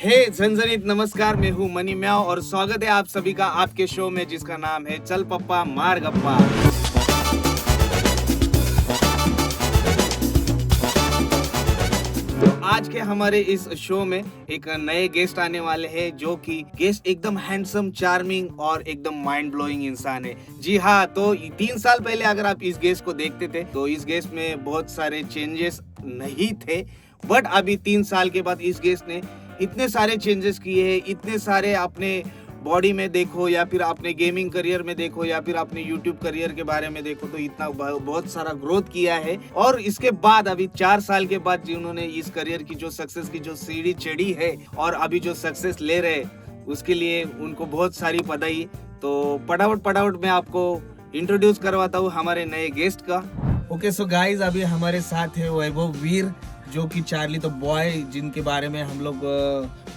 हे झनझनीत नमस्कार, मैं हूँ मनी म्याओ और स्वागत है आप सभी का आपके शो में जिसका नाम है चल पप्पा मार गप्पा। तो आज के हमारे इस शो में एक नए गेस्ट आने वाले हैं जो कि गेस्ट एकदम हैंडसम, चार्मिंग और एकदम माइंड ब्लोइंग इंसान है। जी हाँ, तो 3 साल पहले अगर आप इस गेस्ट को देखते थे तो इस गेस्ट में बहुत सारे चेंजेस नहीं थे, बट अभी 3 साल के बाद इस गेस्ट ने इतने सारे चेंजेस किए हैं, इतने सारे अपने बॉडी में देखो या फिर अपने गेमिंग करियर में देखो या फिर अपने यूट्यूब करियर के बारे में देखो तो इतना बहुत सारा ग्रोथ किया है। और इसके बाद अभी 4 साल के बाद जिन्होंने इस करियर की जो सक्सेस की जो सीढ़ी चढ़ी है और अभी जो सक्सेस ले रहे उसके लिए उनको बहुत सारी बधाई। तो फटाफट मैं आपको इंट्रोड्यूस करवाता हूँ हमारे नए गेस्ट का। ओके सो गाइज, अभी हमारे साथ है वैभव वीर जो कि चार्ली द बॉय, जिनके बारे में हम लोग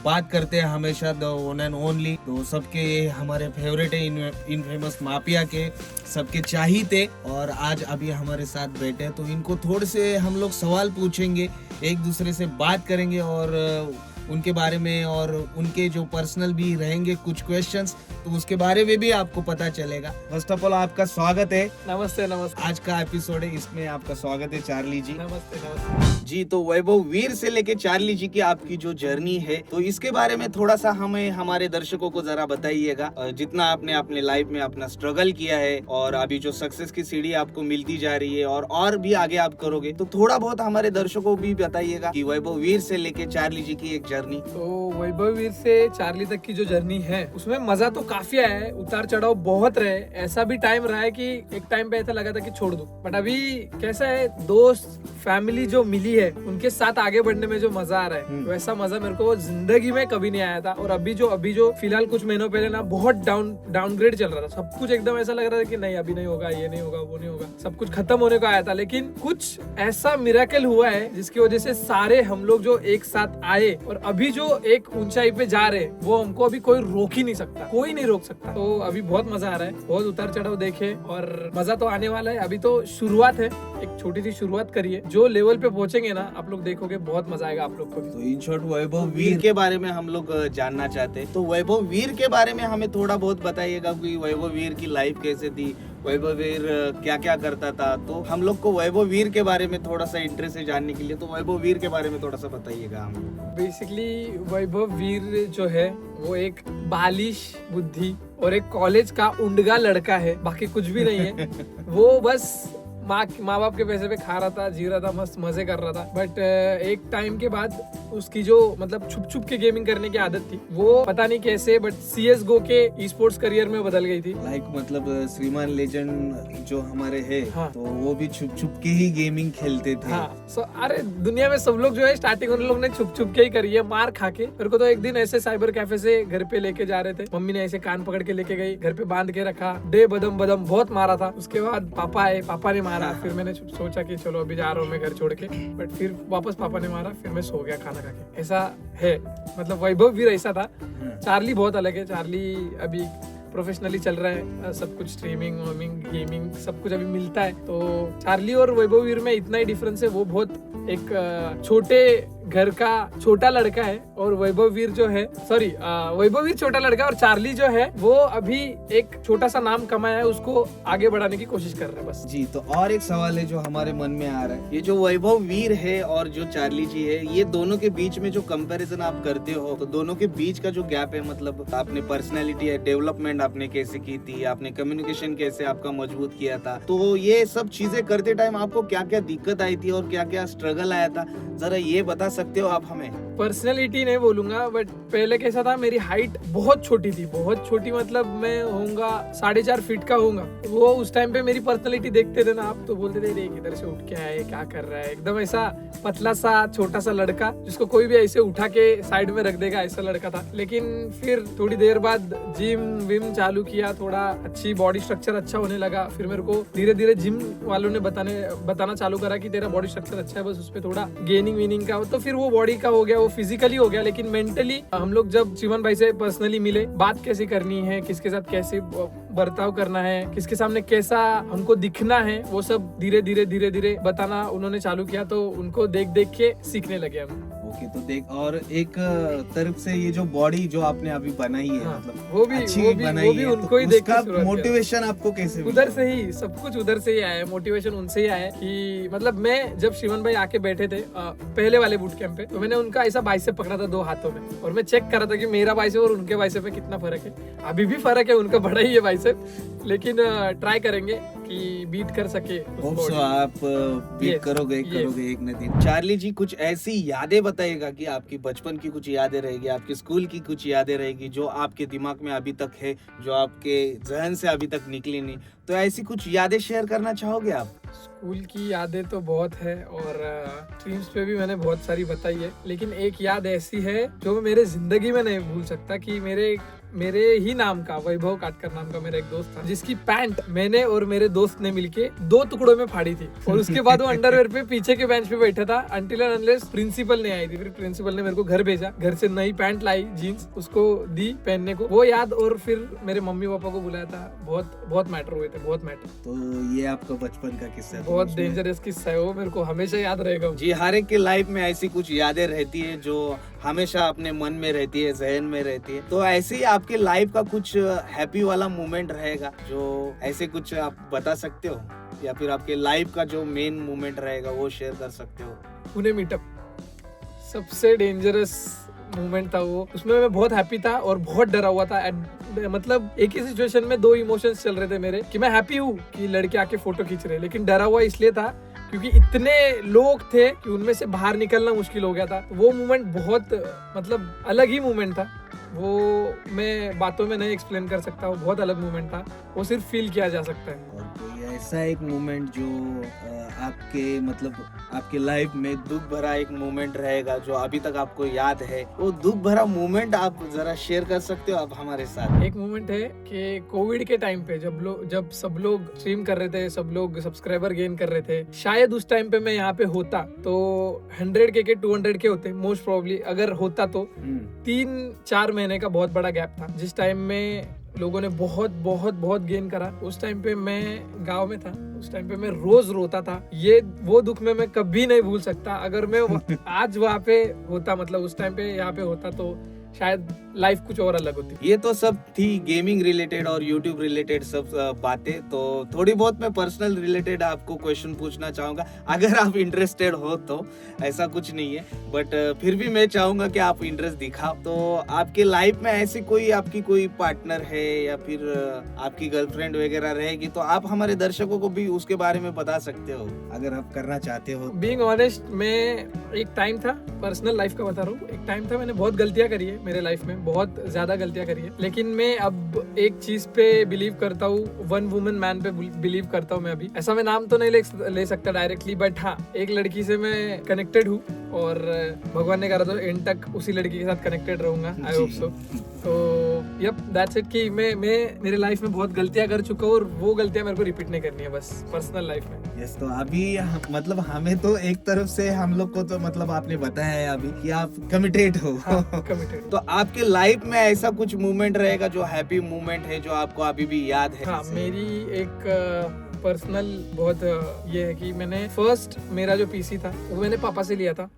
बात करते हैं हमेशा, द वन एंड ओनली। तो सबके हमारे फेवरेट है, इन फेमस माफिया के सबके चाहिए। और आज अभी हमारे साथ बैठे तो इनको थोड़े से हम लोग सवाल पूछेंगे, एक दूसरे से बात करेंगे और उनके बारे में और उनके जो पर्सनल भी रहेंगे कुछ क्वेश्चंस, तो उसके बारे में भी आपको पता चलेगा। फर्स्ट ऑफ ऑल आपका स्वागत है। नमस्ते। आज का एपिसोड है, इसमें आपका स्वागत है चार्ली जी। नमस्ते। जी, तो वैभव वीर से लेके चार्ली जी की आपकी जो जर्नी है तो इसके बारे में थोड़ा सा हमें हमारे दर्शकों को जरा बताइएगा। जितना आपने अपने लाइफ में अपना स्ट्रगल किया है और अभी जो सक्सेस की सीढ़ी आपको मिलती जा रही है और भी आगे आप करोगे, तो थोड़ा बहुत हमारे दर्शकों को भी बताइएगा कि वैभव वीर से लेके चार्ली जी की एक जर्नी। तो वैभव वीर से चार्ली तक की जो जर्नी है उसमें मजा तो काफी आया है, उतार चढ़ाव बहुत रहे। ऐसा भी टाइम रहा है कि एक टाइम पे ऐसा लगा था कि छोड़ दूं, बट अभी कैसा है, दोस्त फैमिली जो मिली है उनके साथ आगे बढ़ने में जो मजा आ रहा है वैसा मजा मेरे को जिंदगी में कभी नहीं आया था। और अभी जो फिलहाल कुछ महीनों पहले ना बहुत डाउनग्रेड चल रहा था, सब कुछ एकदम ऐसा लग रहा था कि नहीं अभी नहीं होगा, ये नहीं होगा, वो नहीं होगा, सब कुछ खत्म होने को आया था। लेकिन कुछ ऐसा मिरेकल हुआ है जिसकी वजह से सारे हम लोग जो एक साथ आए और अभी जो एक ऊंचाई पे जा रहे हैं वो हमको अभी कोई रोक ही नहीं सकता, कोई नहीं रोक सकता। तो अभी बहुत मजा आ रहा है, बहुत उतार चढ़ाव देखे और मजा तो आने वाला है। अभी तो शुरुआत है, एक छोटी सी शुरुआत करिए, जो लेवल पे पहुंचेंगे ना आप लोग देखोगे बहुत मजा आएगा आप लोग को भी। तो इन शॉर्ट वैभव वीर के बारे में हम लोग जानना चाहते हैं, तो वैभव वीर के बारे में हमें थोड़ा बहुत बताइएगा कि वैभव वीर की लाइफ कैसे थी, वैभव वीर क्या क्या करता था। तो हम लोग को वैभव वीर के बारे में थोड़ा सा इंटरेस्ट है जानने के लिए, तो वैभव वीर के बारे में थोड़ा सा बताइएगा हमें। बेसिकली वैभव वीर जो है वो एक बालिश बुद्धि और एक कॉलेज का उंडगा लड़का है, बाकी कुछ भी नहीं है। वो बस माँ बाप के पैसे पे खा रहा था, जी रहा था, मस्त मजे कर रहा था। बट एक टाइम के बाद उसकी जो मतलब छुप के गेमिंग करने की आदत थी वो पता नहीं कैसे बट CS:GO के ई स्पोर्ट्स करियर में बदल गई थी। मतलब श्रीमान लेजेंड जो हमारे है, हाँ। तो वो भी छुप के ही गेमिंग खेलते थे। हाँ, अरे दुनिया में सब लोग जो है स्टार्टिंग उन लोग ने छुप के ही करी है, मार खा के। मेरे को तो एक दिन ऐसे साइबर कैफे से घर पे लेके जा रहे थे, मम्मी ने ऐसे कान पकड़ के लेके गई, घर पे बांध के रखा, डे बदम बहुत मारा था। उसके बाद पापा आए, पापा ने मारा। फिर मैंने सोचा कि चलो अभी जा रहा हूँ मैं घर छोड़ के, बट फिर वापस पापा ने मारा, फिर मैं सो गया खाना खा के। ऐसा है, मतलब वैभव वीर ऐसा था। चार्ली बहुत अलग है, चार्ली अभी प्रोफेशनली चल रहा है, सब कुछ स्ट्रीमिंग, गेमिंग सब कुछ अभी मिलता है। तो चार्ली और वैभव वीर में इतना ही डिफरेंस है, वो बहुत एक छोटे घर का छोटा लड़का है और वैभव वीर जो है, वैभव वीर छोटा लड़का और चार्ली जो है वो अभी एक छोटा सा नाम कमाया है, उसको आगे बढ़ाने की कोशिश कर रहे हैं बस। जी, तो और एक सवाल है जो हमारे मन में आ रहा है, ये जो वैभव वीर है और जो चार्ली जी है, ये दोनों के बीच में जो कंपैरिजन आप करते हो, तो दोनों के बीच का जो गैप है, मतलब आपने पर्सनैलिटी है, डेवलपमेंट आपने कैसे की थी, आपने कम्युनिकेशन कैसे आपका मजबूत किया था, तो ये सब चीजें करते टाइम आपको क्या क्या दिक्कत आई थी और क्या क्या स्ट्रगल आया था, जरा ये बता सकते हो आप हमें? पर्सनैलिटी नहीं बोलूंगा, बट पहले कैसा था, मेरी हाइट बहुत छोटी थी, बहुत छोटी, मतलब मैं होऊंगा 4.5 फीट का होऊंगा। वो उस टाइम पे मेरी पर्सनैलिटी देखते थे ना आप, तो बोलते थे देख इधर से उठ के आए, क्या कर रहा है, एकदम ऐसा पतला सा छोटा सा लड़का जिसको कोई भी ऐसे उठा के साइड में रख देगा, ऐसा लड़का था। लेकिन फिर थोड़ी देर बाद जिम विम चालू किया, थोड़ा अच्छी बॉडी स्ट्रक्चर अच्छा होने लगा। फिर मेरे को धीरे धीरे जिम वालों ने बताना चालू करा कि तेरा बॉडी स्ट्रक्चर अच्छा है, बस उस पर थोड़ा गेनिंग वीनिंग का, तो फिर वो बॉडी का हो गया, वो फिजिकली हो गया। लेकिन मेंटली हम लोग जब चिमन भाई से पर्सनली मिले, बात कैसे करनी है, किसके साथ कैसे बर्ताव करना है, किसके सामने कैसा हमको दिखना है, वो सब धीरे धीरे बताना उन्होंने चालू किया। तो उनको देख के सीखने लगे हम। ओके, तो देख, और एक तरफ से ये जो बॉडी जो आपने अभी बनाई है, हाँ, मतलब वो भी अच्छी वो भी बनाई वो भी है, उनको तो ही देख के उसका शुरुआत किया। मोटिवेशन आपको कैसे मिला? उधर से ही सब कुछ उधर से ही आया है, मोटिवेशन उनसे ही आया है कि मतलब मैं जब शिवन भाई आके बैठे थे पहले वाले बूट कैंप पे, तो मैंने उनका ऐसा बाइसेप पकड़ा था 2 हाथों में, और मैं चेक कर रहा था कि मेरा बाइसेप और उनके बाइसेप में कितना फर्क है। अभी भी फर्क है, उनका बड़ा ही है बाइसेप, लेकिन ट्राई करेंगे कि बीट कर सके उस होप body सो को। आप बीट Yes, करोगे yes. एक न दिन। चार्ली जी, कुछ ऐसी यादें बताइएगा कि आपकी बचपन की कुछ यादें रहेगी, आपके स्कूल की कुछ यादें रहेगी जो आपके दिमाग में अभी तक है, जो आपके जहन से अभी तक निकली नहीं, तो ऐसी कुछ यादें शेयर करना चाहोगे आप? स्कूल की यादें तो बहुत है और स्ट्रीम्स पे भी मैंने बहुत सारी बताई है, लेकिन एक याद ऐसी है जो मैं मेरे जिंदगी में नहीं भूल सकता कि मेरे ही नाम का, वैभव काटकर नाम का मेरा एक दोस्त था, जिसकी पैंट मैंने और मेरे दोस्त ने मिलके 2 टुकड़ों में फाड़ी थी, और उसके बाद वो अंडरवेयर पे पीछे के बेंच पे बैठा था अंटिल एंड अनलेस प्रिंसिपल ने आई थी। फिर प्रिंसिपल ने मेरे को घर भेजा, घर से नई पैंट लाई जीन्स, उसको दी पहनने को, वो याद, और फिर मेरे मम्मी पापा को बुलाया था, बहुत मैटर हुए थे, बहुत मैटर। तो ये आपका बचपन का किस्सा है, तो बहुत उसमें- डेंजरस किस्सा है वो, मेरे को हमेशा याद रहेगा। जी, हर एक के लाइफ में ऐसी कुछ यादें रहती है जो हमेशा अपने मन में रहती है, जहन में रहती है। तो ऐसे ही आपके लाइफ का कुछ हैप्पी वाला मोमेंट रहेगा जो ऐसे कुछ आप बता सकते हो, या फिर आपके लाइफ का जो मेन मोमेंट रहेगा वो शेयर कर सकते हो? पुणे मीटअप सबसे डेंजरस मोमेंट था वो, उसमें मैं बहुत हैप्पी था और बहुत डरा हुआ था। मतलब एक ही सिचुएशन में 2 इमोशंस चल रहे थे मेरे, कि मैं हैप्पी हूँ कि लड़के आके फोटो खींच रहे हैं, लेकिन डरा हुआ इसलिए था क्योंकि इतने लोग थे कि उनमें से बाहर निकलना मुश्किल हो गया था। वो मोमेंट बहुत मतलब अलग ही मोमेंट था, वो मैं बातों में नहीं एक्सप्लेन कर सकता, वो बहुत अलग मोमेंट था, वो सिर्फ फील किया जा सकता है। और कोई ऐसा एक मोमेंट जो आपके मतलब आपके लाइफ में दुख भरा एक मोमेंट रहेगा जो अभी तक आपको याद है, वो दुख भरा मोमेंट आप जरा शेयर कर सकते हो आप हमारे साथ? एक मोमेंट है कि कोविड के टाइम पे जब सब लोग स्ट्रीम कर रहे थे, सब लोग सब्सक्राइबर गेन कर रहे थे, शायद उस टाइम पे मैं यहाँ पे होता तो 100K के 200K होते मोस्ट प्रोबेबली, अगर होता तो 3-4 महीने का बहुत बड़ा गैप था, जिस टाइम में लोगों ने बहुत गेन करा। उस टाइम पे मैं गांव में था, उस टाइम पे मैं रोज रोता था, वो दुख में मैं कभी नहीं भूल सकता। अगर मैं आज वहाँ पे होता, मतलब उस टाइम पे यहाँ पे होता, तो शायद लाइफ कुछ और अलग होती। ये तो सब थी गेमिंग रिलेटेड और यूट्यूब रिलेटेड सब बातें। तो थोड़ी बहुत मैं पर्सनल रिलेटेड आपको क्वेश्चन पूछना चाहूंगा, अगर आप इंटरेस्टेड हो तो। ऐसा कुछ नहीं है, बट फिर भी मैं चाहूंगा कि आप इंटरेस्ट दिखाओ। तो आपके लाइफ में ऐसी आपकी कोई पार्टनर है या फिर आपकी गर्लफ्रेंड वगैरह रहेगी, तो आप हमारे दर्शकों को भी उसके बारे में बता सकते हो अगर आप करना चाहते हो। बीइंग ऑनेस्ट, मैं एक टाइम था, पर्सनल लाइफ का बता रहा हूँ, एक टाइम था मैंने बहुत गलतियां करी है मेरे लाइफ में, बहुत ज्यादा गलतियां करी है, लेकिन मैं अब एक चीज पे बिलीव करता हूँ, वन वुमन मैन पे बिलीव करता हूँ मैं अभी। ऐसा मैं नाम तो नहीं ले सकता डायरेक्टली, बट हाँ, एक लड़की से मैं कनेक्टेड हूँ और भगवान ने कहा तो एंड तक उसी लड़की के साथ कनेक्टेड रहूंगा, आई होप सो। तो यप, दैट्स इट कि मैं मेरे लाइफ में बहुत गलतियां कर चुका हूँ और वो गलतियां मेरे को रिपीट नहीं करनी है बस पर्सनल लाइफ में। यस, तो अभी मतलब हमें तो एक तरफ से हम लोग को तो मतलब आपने बताया है अभी कि आप कमिटेड हो। हाँ, कमिटेड। तो आपके लाइफ में ऐसा कुछ मोमेंट रहेगा जो हैप्पी मोमेंट है जो आपको अभी भी याद है? हाँ, मेरी एक पर्सनल बहुत ये है कि मैंने फर्स्ट मेरा जो पीसी था वो मैंने पापा से लिया था।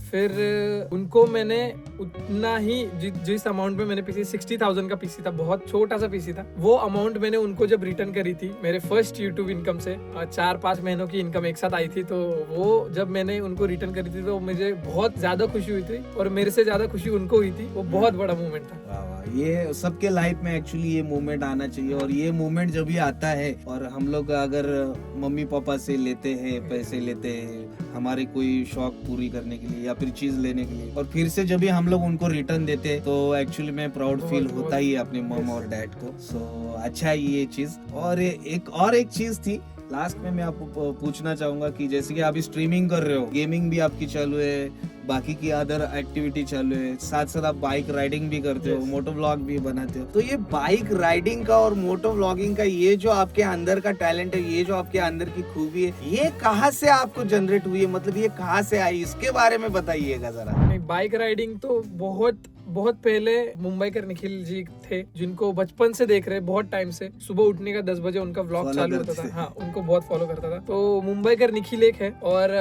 फिर उनको मैंने उतना ही जिस अमाउंट में मैंने पीसी 60,000 का पीसी था, बहुत छोटा सा पीसी था, वो अमाउंट मैंने उनको जब रिटर्न करी थी मेरे फर्स्ट यूट्यूब इनकम से, 4-5 महीनों की इनकम एक साथ आई थी, तो वो जब मैंने उनको रिटर्न करी थी तो मुझे बहुत ज्यादा खुशी हुई थी और मेरे से ज्यादा खुशी उनको हुई थी। वो बहुत बड़ा मोमेंट था। ये सबके लाइफ में एक्चुअली ये मोमेंट आना चाहिए, और ये मोमेंट जब भी आता है और हम लोग अगर मम्मी पापा से लेते हैं, पैसे लेते हैं हमारे कोई शौक पूरी करने के लिए या फिर चीज लेने के लिए, और फिर से जब भी हम लोग उनको रिटर्न देते हैं तो एक्चुअली में प्राउड फील होता ही है अपने मम और डैड को। सो अच्छा है ये चीज। और एक चीज थी लास्ट में मैं आपको पूछना चाहूंगा कि जैसे कि आप स्ट्रीमिंग कर रहे हो, गेमिंग भी आपकी चालू है, बाकी की अदर एक्टिविटी चालू है, साथ साथ आप बाइक राइडिंग भी करते हो, मोटो व्लॉग भी बनाते हो। तो ये बाइक राइडिंग का और मोटो व्लॉगिंग का ये जो आपके अंदर का टैलेंट है, ये जो आपके अंदर की खूबी है, ये कहाँ से आपको जनरेट हुई है, मतलब ये कहाँ से आई, इसके बारे में बताइएगा जरा। बाइक राइडिंग तो बहुत बहुत पहले मुंबई के निखिल जी थे, जिनको बचपन से देख रहे, बहुत टाइम से। सुबह उठने का 10 बजे उनका व्लॉग चालू होता था। हाँ, उनको बहुत फॉलो करता था। तो मुंबई का निखिल एक है, और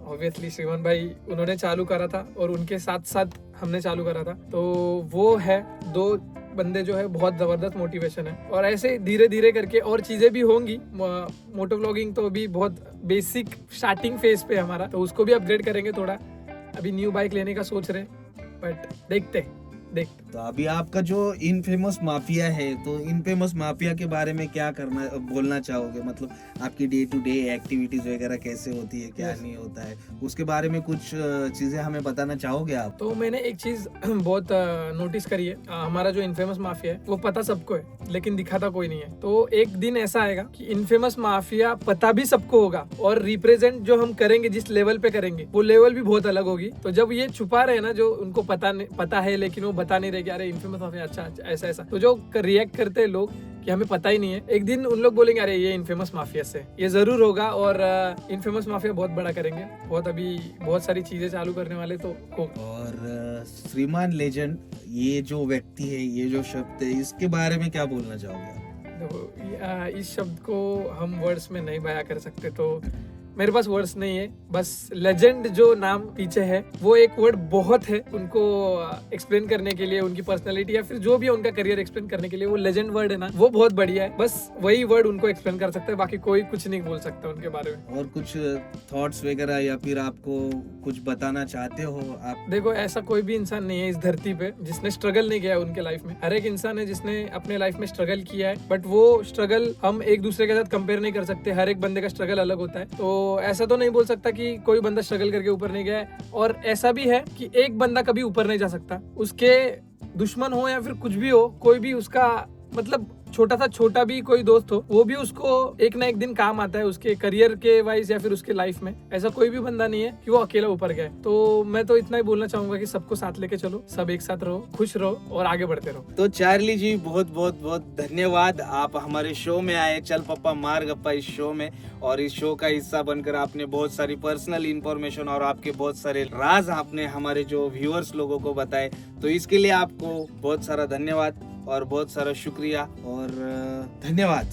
ऑब्वियसली श्रीमान भाई उन्होंने चालू करा था, और उनके साथ साथ हमने चालू करा था। तो वो है, दो बंदे जो है बहुत जबरदस्त मोटिवेशन है। और ऐसे धीरे धीरे करके और चीजें भी होंगी। मोटो व्लॉगिंग तो अभी बहुत बेसिक स्टार्टिंग फेज पे हमारा, तो उसको भी अपग्रेड करेंगे थोड़ा। अभी न्यू बाइक लेने का सोच रहे, बट देखते। तो अभी आपका जो इनफेमस माफिया है, तो इनफेमस माफिया के बारे में क्या बोलना चाहोगे? मतलब आपकी डे टू डे एक्टिविटीज वगैरह कैसे होती है, क्या नहीं होता है, उसके बारे में कुछ चीजें हमें बताना चाहोगे आप? तो मैंने एक चीज बहुत नोटिस करी है। हमारा जो इनफेमस माफिया है वो पता सबको है, लेकिन दिखाता कोई नहीं है। तो एक दिन ऐसा आएगा कि इनफेमस माफिया पता भी सबको होगा, और रिप्रेजेंट जो हम करेंगे, जिस लेवल पे करेंगे, वो लेवल भी बहुत अलग होगी। तो जब ये छुपा रहे ना, जो उनको पता है लेकिन वो बता नहीं रहे कि अरे इनफेमस माफिया अच्छा ऐसा ऐसा, तो जो रिएक्ट करते हैं लोग कि हमें पता ही नहीं है, एक दिन उन लोग बोलेंगे अरे ये इनफेमस माफिया से। ये जरूर होगा, और इनफेमस माफिया बहुत बड़ा करेंगे। अभी बहुत सारी चीजें चालू करने वाले तो होगा। और श्रीमान लेजेंड, ये जो व्यक्ति है, ये जो शब्द है, इसके बारे में क्या बोलना चाहोगे? देखो, इस शब्द को हम वर्ड्स में नहीं बयां कर सकते, तो मेरे पास वर्ड्स नहीं है। बस लेजेंड जो नाम पीछे है, वो एक वर्ड बहुत है उनको एक्सप्लेन करने के लिए, उनकी पर्सनालिटी या फिर जो भी उनका करियर एक्सप्लेन करने के लिए। वो लेजेंड वर्ड है ना, वो बहुत बढ़िया है। बस वही वर्ड उनको एक्सप्लेन कर सकता है, बाकी कोई कुछ नहीं बोल सकता उनके बारे में। और कुछ थॉट्स वगैरह, या फिर आपको कुछ बताना चाहते हो आप? देखो, ऐसा कोई भी इंसान नहीं है इस धरती पे जिसने स्ट्रगल नहीं किया है उनके लाइफ में। हर एक इंसान है जिसने अपने लाइफ में स्ट्रगल किया है, बट वो स्ट्रगल हम एक दूसरे के साथ कंपेयर नहीं कर सकते। हर एक बंदे का स्ट्रगल अलग होता है। तो ऐसा तो नहीं बोल सकता कि कोई बंदा स्ट्रगल करके ऊपर नहीं गया है। और ऐसा भी है कि एक बंदा कभी ऊपर नहीं जा सकता, उसके दुश्मन हो या फिर कुछ भी हो, कोई भी उसका मतलब छोटा भी कोई दोस्त हो, वो भी उसको एक ना एक दिन काम आता है, उसके करियर के वाइज या फिर उसके लाइफ में। ऐसा कोई भी बंदा नहीं है कि वो अकेला ऊपर गया। तो मैं तो इतना ही बोलना चाहूंगा कि सबको साथ लेके चलो, सब एक साथ रहो, खुश रहो और आगे बढ़ते रहो। तो चार्ली जी, बहुत बहुत बहुत धन्यवाद, आप हमारे शो में आए, चल पप्पा मार गप्पा इस शो में। और इस शो का हिस्सा बनकर आपने बहुत सारी पर्सनल इंफॉर्मेशन और आपके बहुत सारे राज आपने हमारे जो व्यूअर्स लोगों को बताए। तो इसके लिए आपको बहुत सारा धन्यवाद और बहुत सारा शुक्रिया और धन्यवाद।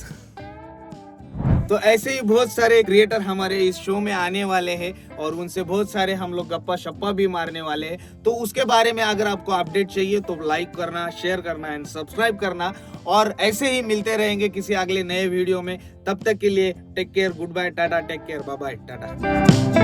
तो ऐसे ही बहुत सारे क्रिएटर हमारे इस शो में आने वाले हैं, और उनसे बहुत सारे हम लोग गप्पा शप्पा भी मारने वाले हैं। तो उसके बारे में अगर आपको अपडेट चाहिए तो लाइक करना, शेयर करना एंड सब्सक्राइब करना। और ऐसे ही मिलते रहेंगे किसी अगले नए वीडियो में। तब तक के लिए take care, good bye, tata, take care, bye bye, Tata.